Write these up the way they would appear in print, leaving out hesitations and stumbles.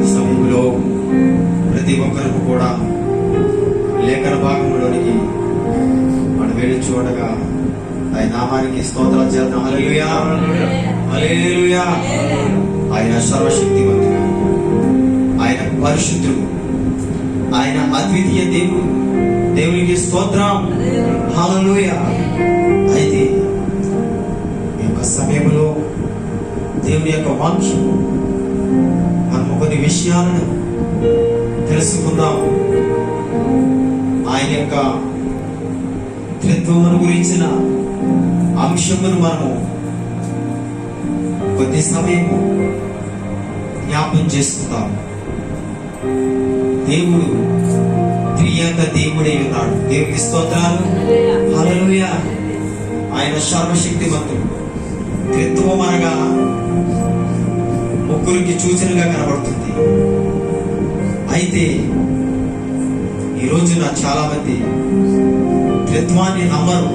సమయంలో ప్రతి ఒక్కరికి కూడా లేఖన భాగంలోనికి మనం వెళ్ళి చూడగా ఆయన నామానికి స్తోత్రాలు చేద్దాం. హల్లెలూయా, హల్లెలూయా. ఆయన సర్వశక్తివంతుడు, ఆయన పరిశుద్ధుడు, ఆయన అద్వితీయ దేవుడు. దేవునికి స్తోత్రం, హల్లెలూయా. అయితే ఈ యొక్క సమయంలో దేవుని యొక్క వాక్యం మనము కొన్ని విషయాలను తెలుసుకుందాం. ఆయన యొక్క త్రిత్వమును గురించిన అంశమును మనము కొద్ది సమయము జ్ఞాపం చేసుకుందాం. దేవుడు త్రియేక దేవుడై ఉన్నాడు. దేవునికి స్తోత్రాలు, హల్లెలూయా. ఆయన సర్వశక్తివంతుడు. త్రిత్వం అనగా ముగ్గురికి సూచనగా కనబడుతుంది. అయితే ఈ రోజున చాలా మంది త్రిత్వాన్ని నమ్మరు.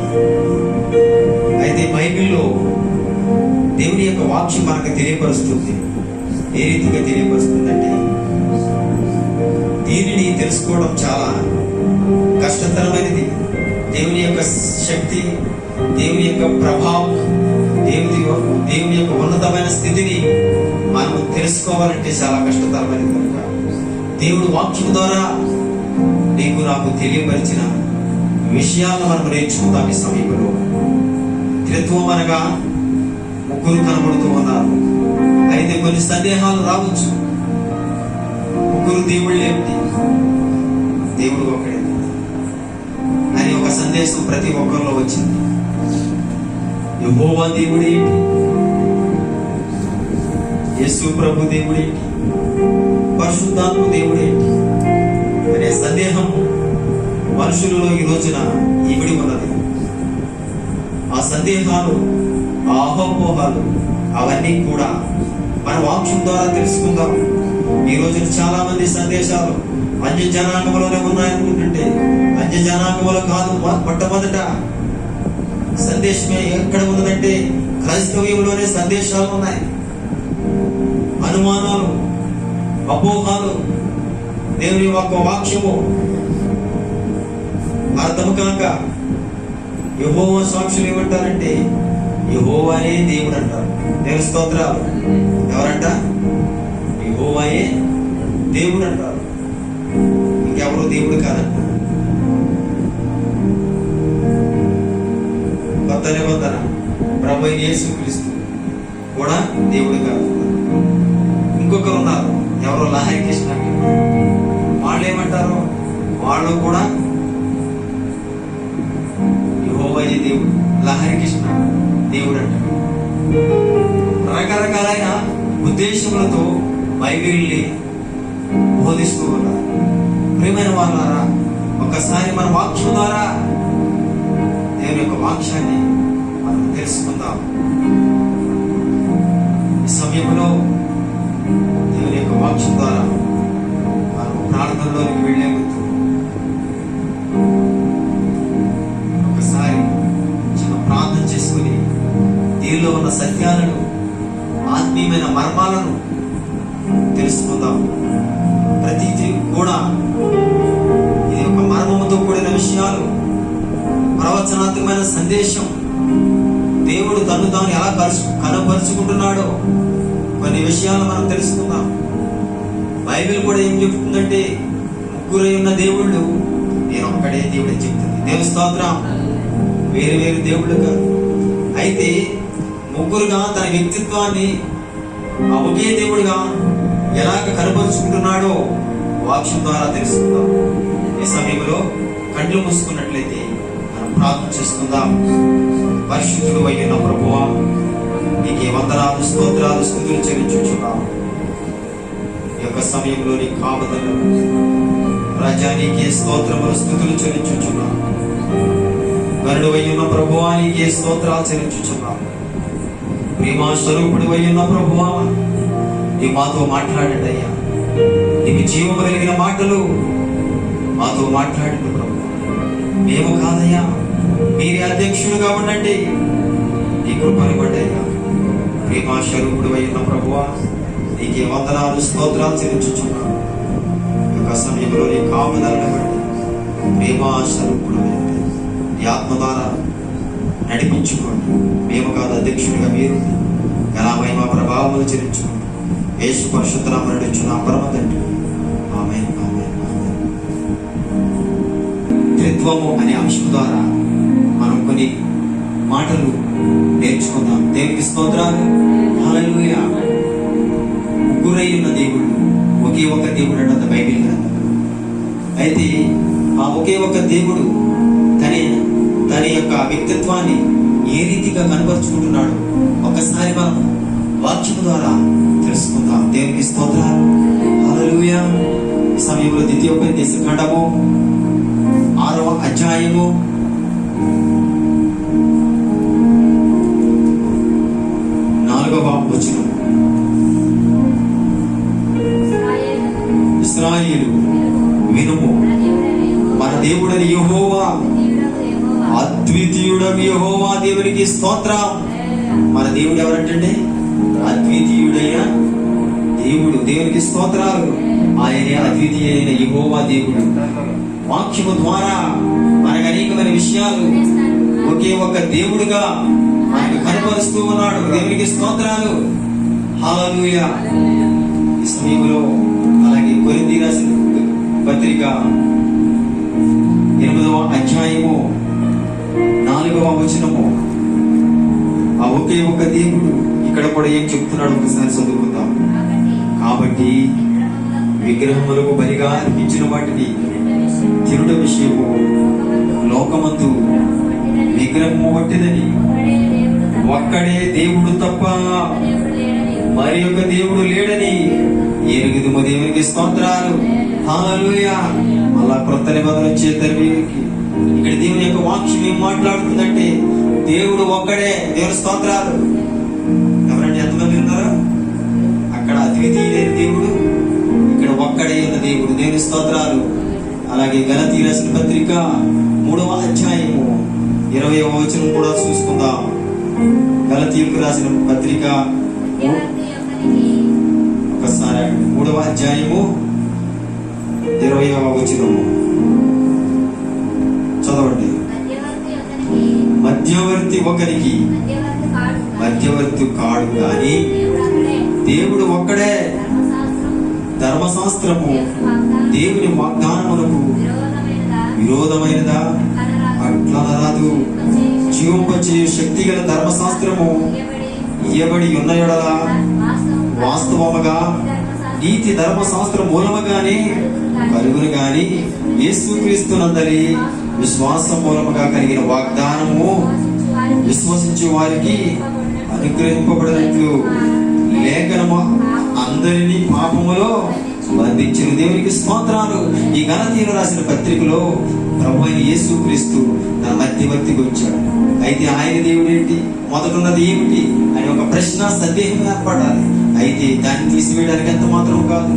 అయితే బైబిల్లో దేవుని యొక్క వాక్యం మనకు తెలియపరుస్తుంది. ఏ రీతిగా తెలియపరుస్తుందంటే, దీనిని తెలుసుకోవడం చాలా కష్టతరమైనది. దేవుని యొక్క శక్తి, దేవుని యొక్క ప్రభావం, దేవుని యొక్క ఉన్నతమైన స్థితిని మనం తెలుసుకోవాలంటే చాలా కష్టతరమైనది. కనుక దేవుడు వాక్యం ద్వారా నీకు నాకు తెలియపరిచిన విషయాలను మనం నేర్చుకుందాం. ఈ సమయంలో త్రిత్వం అనగా ముగ్గురు కనబడుతూ ఉన్నారు. అయితే కొన్ని సందేహాలు రావచ్చు. ముగ్గురు దేవుళ్ళు ఏమిటి, దేవుడు ఒకడే అని ఒక సందేశం ప్రతి ఒక్కరిలో వచ్చింది. యెహోవా దేవుడు ఏంటి, యేసు ప్రభు దేవుడు ఏంటి, పరిశుద్ధాత్మ దేవుడు ఏంటి అనే సందేహం మనుషులలో ఈ రోజున ఇమిడి ఉన్నది. ఆ సందేహాలు, ఆ అహోపోహాలు అవన్నీ కూడా మన వాక్యం ద్వారా తెలుసుకుందాం. ఈ రోజున చాలా మంది సందేశాలు అన్య జనాంగంలోనే ఉన్నాయనుకుంటుంటే అన్య జనాంగంలో కాదు. మొట్టమొదట సందేశమే ఎక్కడ ఉన్నదంటే క్రైస్తవ్యంలోనే సందేశాలు ఉన్నాయి. అనుమానాలు, అపోహాలు, దేవుని యొక్క వాక్యము అర్థము కాక యెహోవా సాక్షులు ఏమంటారంటే యెహోవాయే దేవుడు అంటారు. దేవుని స్తోత్రాలు. ఎవరంట? యెహోవాయే దేవుడు అంటారు. ఇంకెవరు దేవుడు కాదంట. కొత్త నిబంధన ప్రభువైన యేసుక్రీస్తు కూడా దేవుడు కాదు. ఇంకొకరు ఉన్నారు, ఎవరో లహరి కృష్ణ. వాళ్ళు ఏమంటారు? వాళ్ళు కూడా యెహోవాయే దేవుడు, లహరి కృష్ణ దేవుడు అంటారు. రకరకాలైన ఉద్దేశములతో బైబిల్ని బోధిస్తూ ఉన్నారు. ప్రియమైన వాళ్ళారా, ఒకసారి మన వాక్యం ద్వారా దేవుని యొక్క వాక్యాన్ని మనం తెలుసుకుందాం. ఈ సమయంలో దేవుని యొక్క వాక్యం ద్వారా మనం ప్రార్థనలోకి వెళ్ళే ముందు ఒకసారి చిన్న ప్రార్థన చేసుకుని దీనిలో ఉన్న సత్యాలను, ఆత్మీయమైన మర్మాలను తెలుసుకుందాం. ప్రతిదీ కూడా ఇది ఒక మర్మముతో కూడిన విషయాలు, ప్రవచనాత్మకమైన సందేశం. దేవుడు తను తాను ఎలా కనపరుచుకుంటున్నాడో కొన్ని విషయాలు మనం తెలుసుకుందాం. బైబిల్ కూడా ఏం చెప్తుందంటే ముగ్గురై ఉన్న దేవుళ్ళు, నేను ఒక్కడే దేవుడు అని చెప్తుంది. దేవుని స్తోత్రం. వేరు వేరు దేవుళ్ళు కాదు. అయితే ముగ్గురుగా తన వ్యక్తిత్వాన్ని ఒకే దేవుడిగా ఎలాగ కనపరుచుకుంటున్నాడో వాక్యం ద్వారా తెలుసుకుందాం. ఈ సమయంలో కళ్ళు మూసుకున్నట్లయితే మనం ప్రార్థన చేసుకుందాం. పరిశుద్ధుడు అయిన ప్రభువా, నీకే వందనాలు, స్తోత్రాలు, స్తుతులు చెల్లించుచున్నాం. ఈ యొక్క సమయంలో నీ కాపుదలు రాజా, నీకే స్తోత్రములు, స్తుతులు చెల్లించుచున్నాం. గరుడు అయిన ప్రభువా, నీకే స్తోత్రాలు చెల్లించుచున్నాం. ప్రేమ స్వరూపుడు అయిన ప్రభువా, నీ మాతో మాట్లాడండి అయ్యా. నీకు జీవము కలిగిన మాటలు మాతో మాట్లాడండి ప్రభు. మేము కాదయ్యా, మీరే అధ్యక్షులుగా ఉండండి. నీ కృపను బట్టయ్యా. ప్రేమా స్వరూపుడు అయిన ప్రభువా, నీకే వందనాలు స్తోత్రాలు చెల్లించుచున్నాను. ఈ యొక్క సమయంలో నీ కాపుదలను బట్టి ప్రేమా స్వరూపుడు నీ ఆత్మ ద్వారా నడిపించుకోండి. మేము కాదు, అధ్యక్షుడిగా మీరు ఘనమైన ప్రభావములు చెల్లించుకోండి. యేసు పరిశుద్ధ నామమున నడుచున్న పరమ తండ్రి, ఆమేన్, ఆమేన్, ఆమేన్. త్రిత్వము అనే అంశం ద్వారా మనం కొన్ని మాటలు నేర్చుకుందాం. దేవునికి స్తోత్రాలు. హల్లెలూయా. ముగ్గురై ఉన్న దేవుడు ఒకే ఒక దేవుడు అంటే బైబిల్ గ్రంథం. అయితే ఆ ఒకే ఒక దేవుడు తన యొక్క వ్యక్తిత్వాన్ని ఏ రీతిగా కనపరుచుకుంటున్నాడు ఒకసారి మనం వాక్యం ద్వారా తెలుసుకుందాం. దేవునికి స్తోత్రాలు. హల్లెలూయా. ఈ సమయంలో ద్వితీయోపదేశ ఖండము 6వ అధ్యాయము 4వ వచనం. ఇశ్రాయేలు వినుము, మన దేవుడని యెహోవా, అద్వితీయుడగు యెహోవా దేవునికి స్తోత్రం. మన దేవుడు ఎవరంటే అద్వితీయుడైన దేవుడు. దేవునికి స్తోత్రాలు. ఆయనే అద్వితీయుడైన యెహోవా దేవుడు. వాక్యము ద్వారా మనకు అనేకమైన విషయాలు ఒకే ఒక దేవుడుగా ఆయన కనపరుస్తూ ఉన్నాడు. దేవునికి స్తోత్రాలు. హల్లెలూయా. ఈ సమయంలో అలాగే కొరింథీ రాసిన పత్రిక 8వ అధ్యాయము 4వ వచనము. ఆ ఒకే ఒక దేవుడు ఇక్కడ కూడా ఏం చెప్తున్నాడు ఒకసారి చదువుకుందాం. కాబట్టి విగ్రహములకు బలిగా అర్పించిన వాటిని తిరుట విషయము లోకమందు విగ్రహము వట్టిదని, ఒక్కడే దేవుడు తప్ప మరి ఒక దేవుడు లేడని ఎరుగుదుము. దేవునికి స్తోత్రాలు. హల్లెలూయా. అలా క్రొత్త నిబంధన చేద్దరికి ఇక్కడ దేవుని యొక్క వాక్యం ఏం మాట్లాడుతుందంటే దేవుడు ఒక్కడే. దేవుని స్తోత్రాలు. ఎవరంటే ఎంతమంది ఉన్నారు? అక్కడ అద్వితీయుడైన దేవుడు, ఇక్కడ ఒక్కడే ఉన్న దేవుడు. దేవుని స్తోత్రాలు. అలాగే గలతీ రాసిన పత్రిక 3వ అధ్యాయము 20వ వచనం కూడా చూసుకుందాం. గలతీయులకు రాసిన పత్రిక ఒకసారి 3వ అధ్యాయము 20వ వచనము చదవండి. మధ్యవర్తి ఒకరికి మధ్యవర్తి కాడు కానీ దేవుడు ఒక్కడే. ధర్మశాస్త్రము దేవుని వాగ్దానములకు విరోధమైనదా? అట్లా రాదు. జీవింపచే శక్తి గల ధర్మశాస్త్రము ఇయ్యబడి ఉన్న యెడల వాస్తవముగా నీతి ధర్మశాస్త్రం మూలముగానే కలుగును గాని యేసుక్రీస్తునందరి విశ్వాసం మూలముగా కలిగిన వాగ్దానము విశ్వసించే వారికి అనుగ్రహింపబడినట్లు లేఖనము అందరినీ పాపములో బంధించిన. దేవునికి స్తోత్రాలు. ఈ గలతీయులు రాసిన పత్రికలో ప్రభు అయిన యేసుక్రీస్తు తన మధ్యవర్తికి వచ్చాడు. అయితే ఆయన దేవుడు ఏంటి, మొదలున్నది ఏమిటి అని ఒక ప్రశ్న సందేహం ఏర్పడాలి. అయితే దాన్ని తీసివేయడానికి ఎంత మాత్రం కాదు.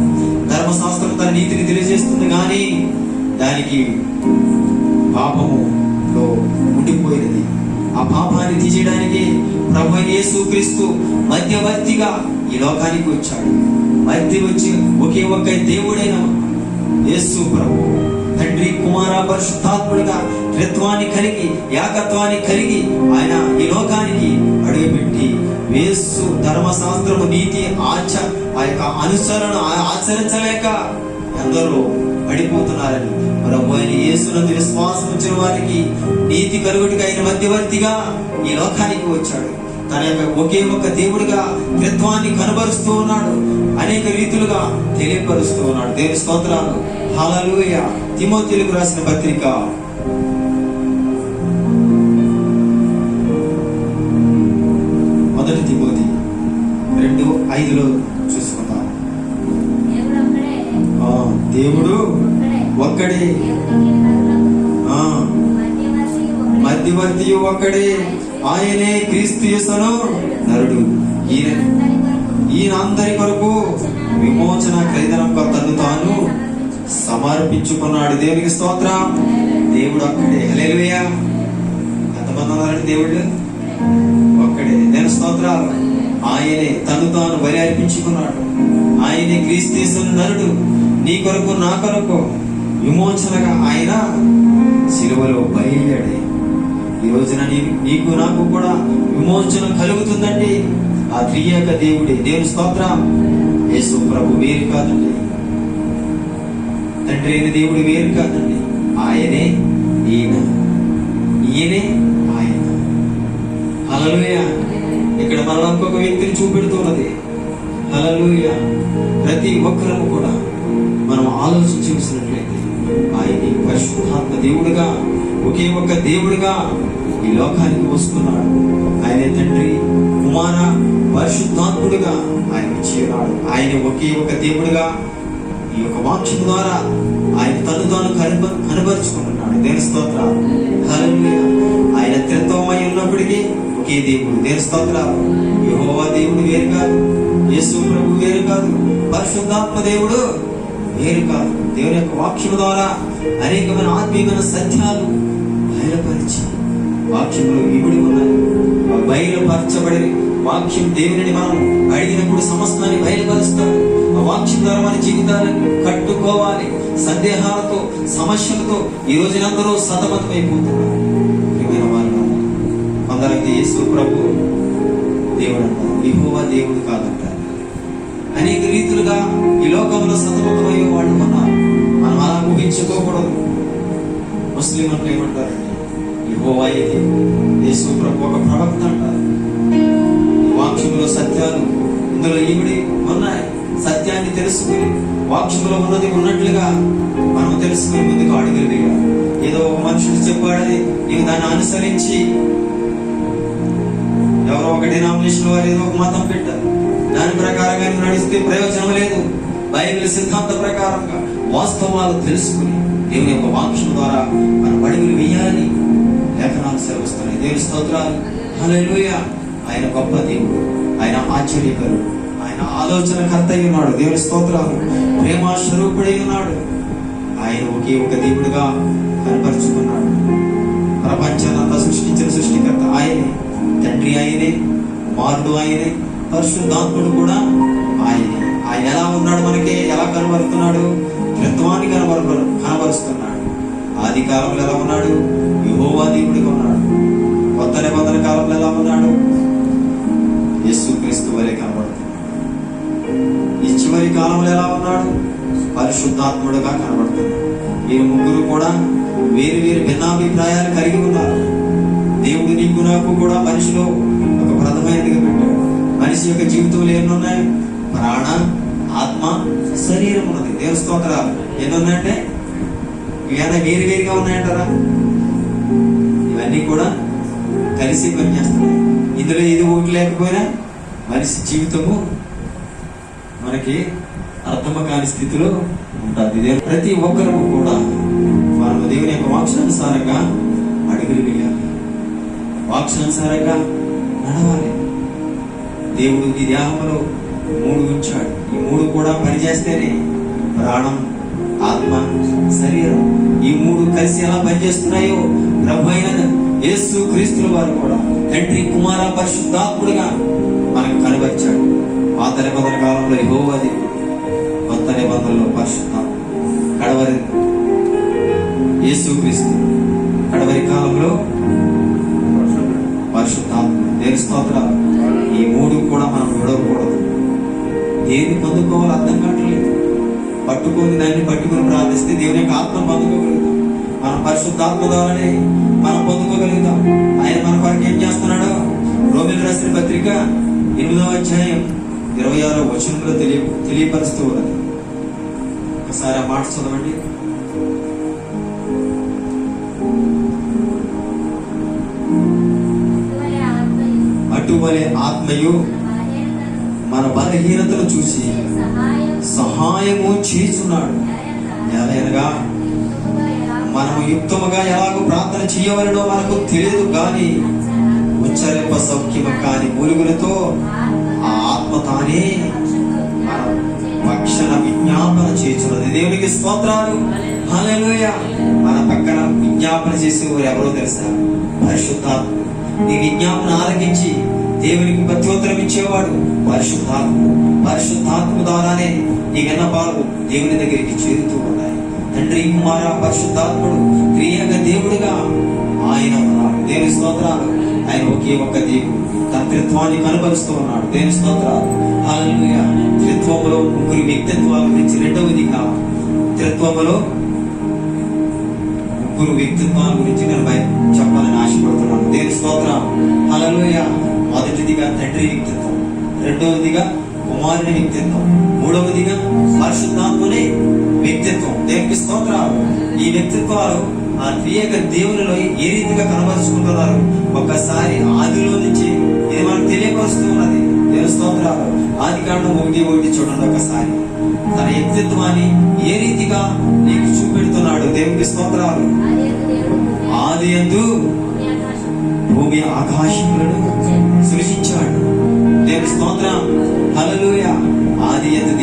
ధర్మశాస్త్రం తన నీతిని తెలియజేస్తుంది కానీ దానికి పాపములో ఉండిపోయినది. ఆ పాపాన్ని తీసేయడానికి ప్రభు అయిన యేసుక్రీస్తు మధ్యవర్తిగా ఈ లోకానికి వచ్చాడు. మధ్య వచ్చి ఒకే ఒక్క దేవుడైన యేసు ప్రభు తండ్రి కుమార పరిశుద్ధాత్ముడుగా త్రిత్వాన్ని కలిగి ఏకత్వాన్ని కలిగి ఆయన ఈ లోకానికి అడుగుపెట్టి యేసు ధర్మశాస్త్రము నీతి ఆ యొక్క అనుసరణ ఆచరించలేక ఎందరో పడిపోతున్నారని ప్రభు అయిన యేసునందు విశ్వాసం ఉంచిన వారికి నీతి కలుగుటిగా ఆయన మధ్యవర్తిగా ఈ లోకానికి వచ్చాడు. తన యొక్క ఒకే ఒక దేవుడిగా త్రిత్వాన్ని కనబరుస్తూ ఉన్నాడు. అనేక రీతులుగా తెలియపరుస్తూ ఉన్నాడు. దేవుని స్తోత్రాలు. హల్లెలూయా. తిమోతీయులకు రాసిన పత్రిక 1 తిమోతి 2:5 చూసుకుందాం. దేవుడు ఒక్కడే, మధ్యవర్తి ఒక్కడే, ఆయనే క్రీస్తు యేసును నరుడు. ఈయన అందరి కొరకు విమోచన క్రైదనంగా తను తాను సమర్పించుకున్నాడు. దేవునికి స్తోత్రం. దేవుడు ఒక్కడే. హల్లెలూయా. ఎంతమంది ఉన్నారండి? దేవుడు ఒక్కడే. దేవుని స్తోత్రాలు. ఆయనే తను తాను బలి అర్పించుకున్నాడు. ఆయనే క్రీస్తు నరుడు. నీ కొరకు నా కొరకు విమోచనగా ఆయన సిలువలో బయలుదేరాడు. ఈ రోజున నీకు నాకు కూడా విమోచన కలుగుతుందండి. ఆ త్రియేక దేవుడే. దేవుని స్తోత్రం. యేసు ప్రభు వేరు కాదండి, తండ్రి అయిన దేవుడు వేరు కాదండి. ఆయనే ఈయనే ఆయన. హల్లెలూయా. ఇక్కడ మరలా ఇంకొక వ్యక్తిని చూపెడుతున్నది. హల్లెలూయా. ప్రతి ఒక్కరము కూడా మనం ఆలోచించి చూసినట్లయితే ఆయన పరిశుద్ధాత్మ దేవుడుగా, ఒకే ఒక్క దేవుడుగా ఈ లోకానికి వస్తున్నాడు. ఆయనే తండ్రి, కుమార, పరిశుద్ధాత్ముడుగా ఆయన వచ్చి ఉన్నాడు. ఆయన ఒకే ఒక దేవుడుగా ఈ యొక్క వాక్యం ద్వారా ఆయన తను తాను కనబరుచుకుంటున్నాడు. దేవుని స్తోత్రాలు. హల్లెలూయా. ఆయన త్రిత్వమై ఉన్నప్పటికీ ఒకే దేవుడు. దేవుని స్తోత్రాలు. యెహోవా దేవుడు వేరు కాదు, యేసు ప్రభు వేరు కాదు, పరిశుద్ధాత్మ దేవుడు వేరు కాదు. దేవుని యొక్క వాక్యం ద్వారా అనేకమైన ఆత్మీయమైన సత్యాలు బయలుపరిచి వాక్యంలో ఇమిడి ఉన్నాయి. బయలుపరచబడి వాక్యం దేవుని మనం అడిగినప్పుడు సమస్తాన్ని బయలుపరుస్తాడు. ఆ వాక్యం ద్వారా మన జీవితాలను కట్టుకోవాలి. సందేహాలతో, సమస్యలతో ఈ రోజునందరూ సతమతమైపోతున్నారు. కొందరికి యేసు ప్రభు దేవుడు అంటారు, యెహోవా దేవుడు కాదంటారు. అనేక రీతులుగా ఈ లోకంలో సతమతమయ్యే వాళ్ళు ఉన్నారు. మనం అలా ఊహించుకోకూడదు. ముస్లింలు ఏమంటారంటే యెహోవా ఇది, యేసు ప్రభు ఒక ప్రవక్త అంటారు. వాక్యంలో సత్యాలు ఇందులో ఈవిడి ఉన్నాయి. సత్యాన్ని తెలుసుకుని వాక్యంలో ఉన్నది ఉన్నట్లుగా మనం తెలుసుకుని ముందుకు అడుగులు వేయాలి. ఏదో ఒక మనుషుడు చెప్పాడని నీవు దాన్ని అనుసరించి, ఎవరో ఒక డినామినేషన్ వారు ఏదో ఒక మతం పెట్టారు, దాని ప్రకారంగా నువ్వు నడిస్తే ప్రయోజనం లేదు. బైబిల్ సిద్ధాంత ప్రకారంగా వాస్తవాలు తెలుసుకుని దేవుని యొక్క వాక్యం ద్వారా మనం అడుగులు వేయాలి. లేఖనాలు సెలవుస్తున్నాయి. దేవుని స్తోత్రాలు. హల్లెలూయా. ఆయన గొప్ప దేవుడు, ఆయన ఆశ్చర్యకరుడు, ఆయన ఆలోచనకర్త అయి ఉన్నాడు. దేవుని స్తోత్రాలు. ప్రేమ స్వరూపుడై ఉన్నాడు. ఆయన ఒకే ఒక దేవుడుగా కనపరుచుకున్నాడు. ప్రపంచాన్ని అంతా సృష్టించిన సృష్టికర్త ఆయనే. తండ్రి ఆయనే, కుమారుడు ఆయనే, పరిశుద్ధాత్ముడు కూడా ఆయనే. ఆయన ఎలా ఉన్నాడు, మనకి ఎలా కనబడుతున్నాడు? త్రిత్వాన్ని కనబరుస్తున్నాడు. ఆది కాలంలో ఎలా ఉన్నాడు? యెహోవా దేవుడిగా ఉన్నాడు. కొత్త నిబంధన కాలంలో ఎలా ఉన్నాడు? యేసుక్రీస్తు వలె కనబడుతున్నాడు. ఈ చివరి కాలంలో ఎలా ఉన్నాడు? పరిశుద్ధాత్ముడుగా కనబడుతున్నాడు. వీరు ముగ్గురు కూడా వేరు వేరు భిన్నాభిప్రాయాలు కలిగి ఉన్నారు. దేవుడు నీకు నాకు కూడా మనిషిలో ఒక ప్రథమైనదిగా పెట్టాడు. మనిషి యొక్క జీవితంలో ఎన్నున్నాయి? ప్రాణ, ఆత్మ, శరీరం ఉన్నది. దేవుని స్తోత్రాలు. ఎన్ని ఉన్నాయంటే ఇవన్నీ వేరు వేరుగా ఉన్నాయంటారా? ఇవన్నీ కూడా కలిసి పనిచేస్తున్నాయి. ఇందులో ఏది ఒకటి లేకపోయినా మనిషి జీవితము మనకి అర్థమ కాని స్థితిలో ఉంటుంది. ప్రతి ఒక్కరూ కూడా మనం దేవుని యొక్క వాక్యానుసారంగా అడుగులు వేయాలి, వాక్యానుసారంగా నడవాలి. దేవుడు ఈ దేహంలో 3 ఉంచాడు. ఈ 3 కూడా పనిచేస్తేనే ప్రాణం, ఆత్మ, శరీరం ఈ 3 కలిసి ఎలా పనిచేస్తున్నాయో ప్రభు అయిన యేసు క్రీస్తుల వారు కూడా తండ్రి, కుమార, పరిశుద్ధాత్ముడుగా మనకు కనబరిచాడు. పాత నిబంధన కాలంలో యెహోవా దేవుడు, కొత్త నిబంధనలో పరిశుద్ధాత్ముడు, కడవరి యేసు క్రీస్తు, కడవరి కాలంలో పరిశుద్ధాత్ముడు. దేవుని స్తోత్రాలు. ఈ 3 కూడా మనం విడవకూడదు. దేన్ని పొందుకోవాలో అర్థం కావట్లేదు. పట్టుకొని దాన్ని పట్టుకుని ప్రార్థిస్తే దేవుని యొక్క ఆత్మ పొందుకోగలుగుతాం. మనం పరిశుద్ధాత్మ ద్వారానే మనం పొందుకోగలుగుతాం. ఆయన మన కొరకు ఏం చేస్తున్నాడో రోమీయులకు రాసిన పత్రిక 8వ అధ్యాయం 26వ వచనంలో తెలియపరుస్తూ ఉన్నది. ఒకసారి ఆ మాట చదవండి. అటువలే ఆత్మయు మన బలహీనతను చూసి సహాయము చేస్తున్నాడు. ఎలాగనగా మనము యుక్తముగా ఎలాగో ప్రార్థన చేయవలనో మనకు తెలియదు కానీ ఉచ్చరింప సౌఖ్యము కాని మూలుగులతో ఆ ఆత్మ తానే మన పక్షన విజ్ఞాపన చేస్తున్నది. దేవునికి స్తోత్రాలు. హల్లెలూయా. మన పక్కన విజ్ఞాపన చేసేవారు ఎవరో తెలుసా? పరిశుద్ధాత్మ. నీ విజ్ఞాపన ఆలకించి దేవునికి ప్రత్యుత్తరం ఇచ్చేవాడు పరిశుద్ధాత్మ. పరిశుద్ధాత్మ ద్వారానే ఈ విన్నపాలు దేవుని దగ్గరికి చేరుతూ ఉన్నాయి. తండ్రి, కుమార, పరిశుద్ధాత్ముడు క్రియక దేవుడుగా ఆయన ఉన్నాడు. దేవుని స్తోత్రాలు. ఆయన ఒకే ఒక్క దేవుడు తన త్రిత్వాన్ని కనపరుస్తూ ఉన్నాడు. దేవుని స్తోత్రాలు. హల్లెలూయా. త్రిత్వములో ముగ్గురు వ్యక్తిత్వాల గురించి రెండవదిగా త్రిత్వములో ముగ్గురు వ్యక్తిత్వాల గురించి నేను చెప్పాలని ఆశపడుతున్నాను. దేవుని స్తోత్రం. హల్లెలూయా. మొదటిదిగా తండ్రి వ్యక్తిత్వం, రెండవదిగా కుమారుని వ్యక్తిత్వం, మూడవదిగా పరిశుద్ధాత్ముని వ్యక్తిత్వం. దేవునికి స్తోత్రాలు. ఈ వ్యక్తిత్వాలు ఆ త్రియక దేవునిలో ఏ రీతిగా కనబరుచుకుంటున్నారు ఒక్కసారి ఆదిలో నుంచి ఇది మనకు తెలియపరుస్తూ ఉన్నది. దేవుని స్తోత్రాలు. ఆదికాండం 1:1 చూడండి. ఒకసారి తన వ్యక్తిత్వాన్ని ఏ రీతిగా నీకు చూపెడుతున్నాడు. దేవునికి స్తోత్రాలు. ఆదియందు భూమి ఆకాశములను సృష్టించాడు. దేవుని స్తోత్రం. హల్లెలూయా. ఆదియందు